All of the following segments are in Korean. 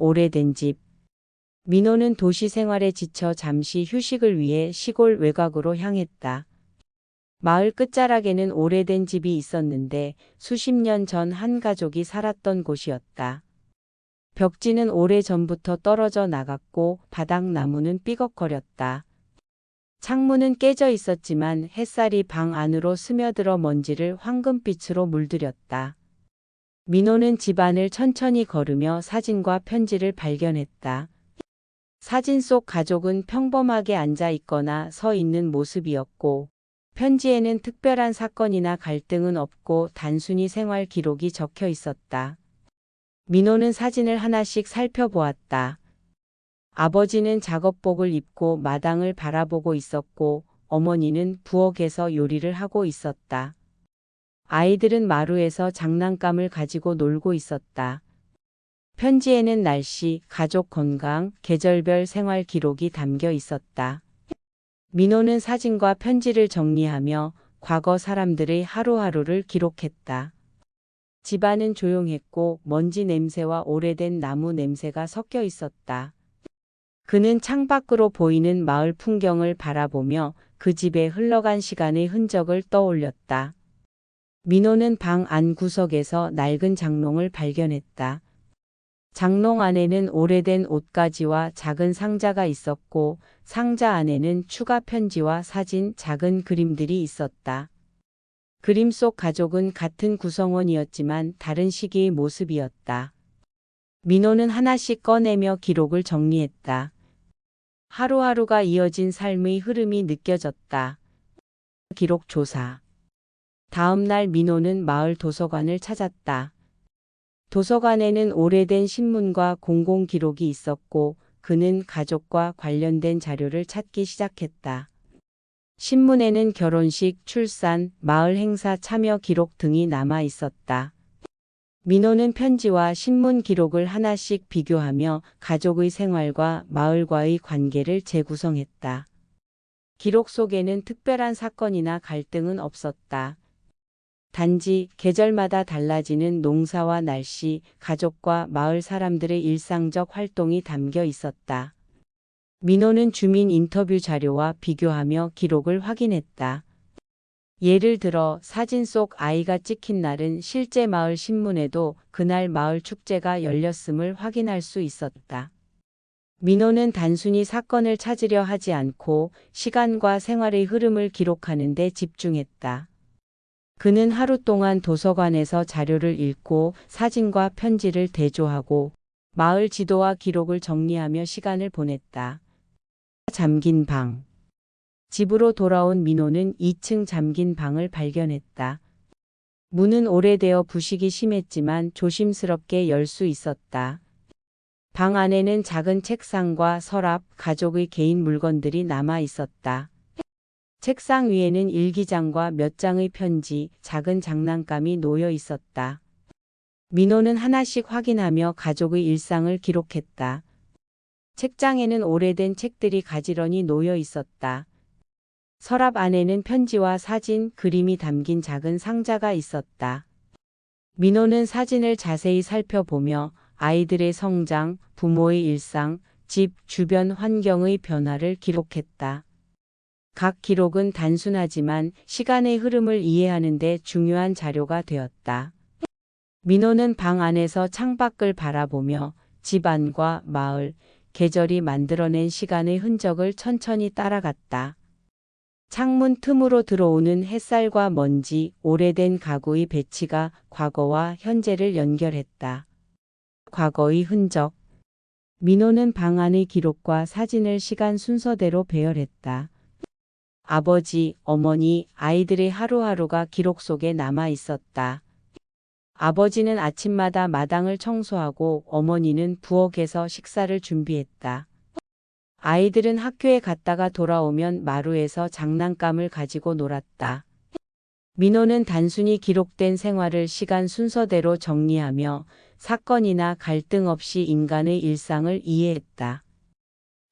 오래된 집. 민호는 도시 생활에 지쳐 잠시 휴식을 위해 시골 외곽으로 향했다. 마을 끝자락에는 오래된 집이 있었는데 수십 년 전 한 가족이 살았던 곳이었다. 벽지는 오래전부터 떨어져 나갔고 바닥 나무는 삐걱거렸다. 창문은 깨져 있었지만 햇살이 방 안으로 스며들어 먼지를 황금빛으로 물들였다. 민호는 집 안을 천천히 걸으며 사진과 편지를 발견했다. 사진 속 가족은 평범하게 앉아 있거나 서 있는 모습이었고, 편지에는 특별한 사건이나 갈등은 없고 단순히 생활 기록이 적혀 있었다. 민호는 사진을 하나씩 살펴보았다. 아버지는 작업복을 입고 마당을 바라보고 있었고, 어머니는 부엌에서 요리를 하고 있었다. 아이들은 마루에서 장난감을 가지고 놀고 있었다. 편지에는 날씨, 가족 건강, 계절별 생활 기록이 담겨 있었다. 민호는 사진과 편지를 정리하며 과거 사람들의 하루하루를 기록했다. 집안은 조용했고 먼지 냄새와 오래된 나무 냄새가 섞여 있었다. 그는 창밖으로 보이는 마을 풍경을 바라보며 그 집에 흘러간 시간의 흔적을 떠올렸다. 민호는 방 안 구석에서 낡은 장롱을 발견했다. 장롱 안에는 오래된 옷가지와 작은 상자가 있었고 상자 안에는 추가 편지와 사진, 작은 그림들이 있었다. 그림 속 가족은 같은 구성원이었지만 다른 시기의 모습이었다. 민호는 하나씩 꺼내며 기록을 정리했다. 하루하루가 이어진 삶의 흐름이 느껴졌다. 기록 조사. 다음 날 민호는 마을 도서관을 찾았다. 도서관에는 오래된 신문과 공공 기록이 있었고 그는 가족과 관련된 자료를 찾기 시작했다. 신문에는 결혼식, 출산, 마을 행사 참여 기록 등이 남아 있었다. 민호는 편지와 신문 기록을 하나씩 비교하며 가족의 생활과 마을과의 관계를 재구성했다. 기록 속에는 특별한 사건이나 갈등은 없었다. 단지 계절마다 달라지는 농사와 날씨, 가족과 마을 사람들의 일상적 활동이 담겨 있었다. 민호는 주민 인터뷰 자료와 비교하며 기록을 확인했다. 예를 들어 사진 속 아이가 찍힌 날은 실제 마을 신문에도 그날 마을 축제가 열렸음을 확인할 수 있었다. 민호는 단순히 사건을 찾으려 하지 않고 시간과 생활의 흐름을 기록하는 데 집중했다. 그는 하루 동안 도서관에서 자료를 읽고 사진과 편지를 대조하고 마을 지도와 기록을 정리하며 시간을 보냈다. 잠긴 방. 집으로 돌아온 민호는 2층 잠긴 방을 발견했다. 문은 오래되어 부식이 심했지만 조심스럽게 열 수 있었다. 방 안에는 작은 책상과 서랍, 가족의 개인 물건들이 남아 있었다. 책상 위에는 일기장과 몇 장의 편지, 작은 장난감이 놓여 있었다. 민호는 하나씩 확인하며 가족의 일상을 기록했다. 책장에는 오래된 책들이 가지런히 놓여 있었다. 서랍 안에는 편지와 사진, 그림이 담긴 작은 상자가 있었다. 민호는 사진을 자세히 살펴보며 아이들의 성장, 부모의 일상, 집 주변 환경의 변화를 기록했다. 각 기록은 단순하지만 시간의 흐름을 이해하는 데 중요한 자료가 되었다. 민호는 방 안에서 창밖을 바라보며 집 안과 마을, 계절이 만들어낸 시간의 흔적을 천천히 따라갔다. 창문 틈으로 들어오는 햇살과 먼지, 오래된 가구의 배치가 과거와 현재를 연결했다. 과거의 흔적. 민호는 방 안의 기록과 사진을 시간 순서대로 배열했다. 아버지, 어머니, 아이들의 하루하루가 기록 속에 남아 있었다. 아버지는 아침마다 마당을 청소하고 어머니는 부엌에서 식사를 준비했다. 아이들은 학교에 갔다가 돌아오면 마루에서 장난감을 가지고 놀았다. 민호는 단순히 기록된 생활을 시간 순서대로 정리하며 사건이나 갈등 없이 인간의 일상을 이해했다.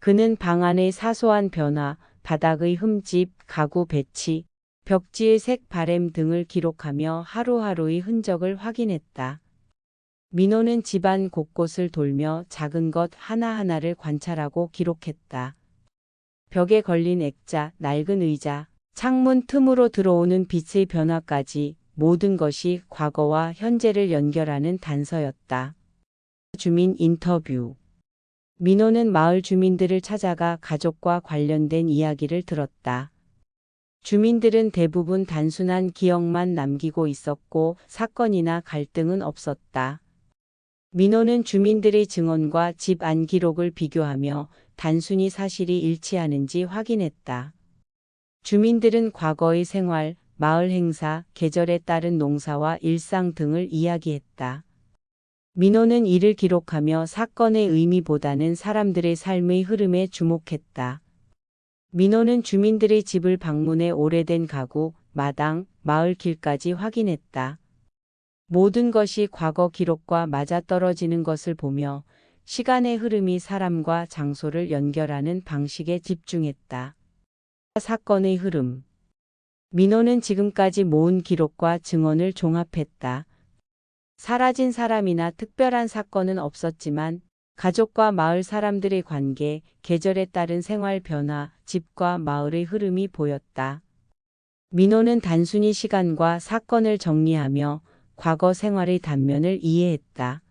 그는 방 안의 사소한 변화, 바닥의 흠집, 가구 배치, 벽지의 색 바램 등을 기록하며 하루하루의 흔적을 확인했다. 민호는 집안 곳곳을 돌며 작은 것 하나하나를 관찰하고 기록했다. 벽에 걸린 액자, 낡은 의자, 창문 틈으로 들어오는 빛의 변화까지 모든 것이 과거와 현재를 연결하는 단서였다. 주민 인터뷰. 민호는 마을 주민들을 찾아가 가족과 관련된 이야기를 들었다. 주민들은 대부분 단순한 기억만 남기고 있었고 사건이나 갈등은 없었다. 민호는 주민들의 증언과 집 안 기록을 비교하며 단순히 사실이 일치하는지 확인했다. 주민들은 과거의 생활, 마을 행사, 계절에 따른 농사와 일상 등을 이야기했다. 민호는 이를 기록하며 사건의 의미보다는 사람들의 삶의 흐름에 주목했다. 민호는 주민들의 집을 방문해 오래된 가구, 마당, 마을 길까지 확인했다. 모든 것이 과거 기록과 맞아떨어지는 것을 보며 시간의 흐름이 사람과 장소를 연결하는 방식에 집중했다. 사건의 흐름. 민호는 지금까지 모은 기록과 증언을 종합했다. 사라진 사람이나 특별한 사건은 없었지만 가족과 마을 사람들의 관계, 계절에 따른 생활 변화, 집과 마을의 흐름이 보였다. 민호는 단순히 시간과 사건을 정리하며 과거 생활의 단면을 이해했다.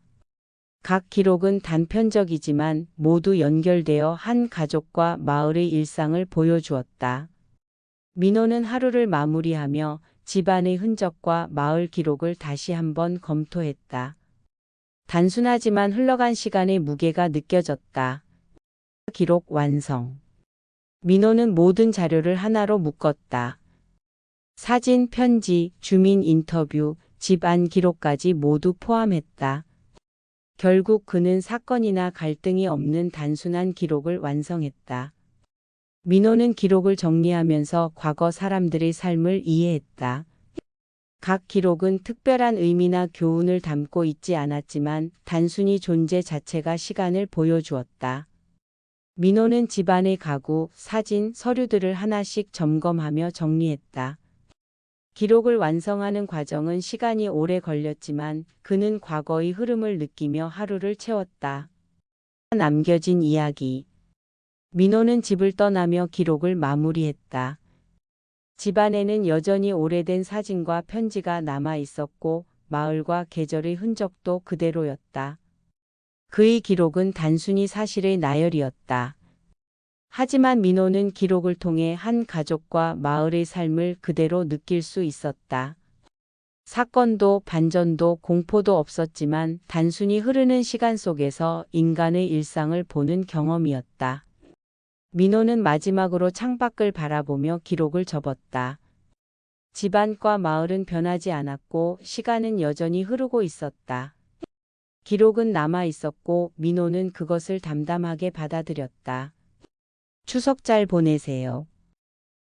각 기록은 단편적이지만 모두 연결되어 한 가족과 마을의 일상을 보여주었다. 민호는 하루를 마무리하며 집안의 흔적과 마을 기록을 다시 한번 검토했다. 단순하지만 흘러간 시간의 무게가 느껴졌다. 기록 완성. 민호는 모든 자료를 하나로 묶었다. 사진, 편지, 주민 인터뷰, 집안 기록까지 모두 포함했다. 결국 그는 사건이나 갈등이 없는 단순한 기록을 완성했다. 민호는 기록을 정리하면서 과거 사람들의 삶을 이해했다. 각 기록은 특별한 의미나 교훈을 담고 있지 않았지만 단순히 존재 자체가 시간을 보여주었다. 민호는 집안의 가구, 사진, 서류들을 하나씩 점검하며 정리했다. 기록을 완성하는 과정은 시간이 오래 걸렸지만 그는 과거의 흐름을 느끼며 하루를 채웠다. 남겨진 이야기. 민호는 집을 떠나며 기록을 마무리했다. 집안에는 여전히 오래된 사진과 편지가 남아 있었고 마을과 계절의 흔적도 그대로였다. 그의 기록은 단순히 사실의 나열이었다. 하지만 민호는 기록을 통해 한 가족과 마을의 삶을 그대로 느낄 수 있었다. 사건도 반전도 공포도 없었지만 단순히 흐르는 시간 속에서 인간의 일상을 보는 경험이었다. 민호는 마지막으로 창밖을 바라보며 기록을 접었다. 집안과 마을은 변하지 않았고 시간은 여전히 흐르고 있었다. 기록은 남아 있었고 민호는 그것을 담담하게 받아들였다. 추석 잘 보내세요.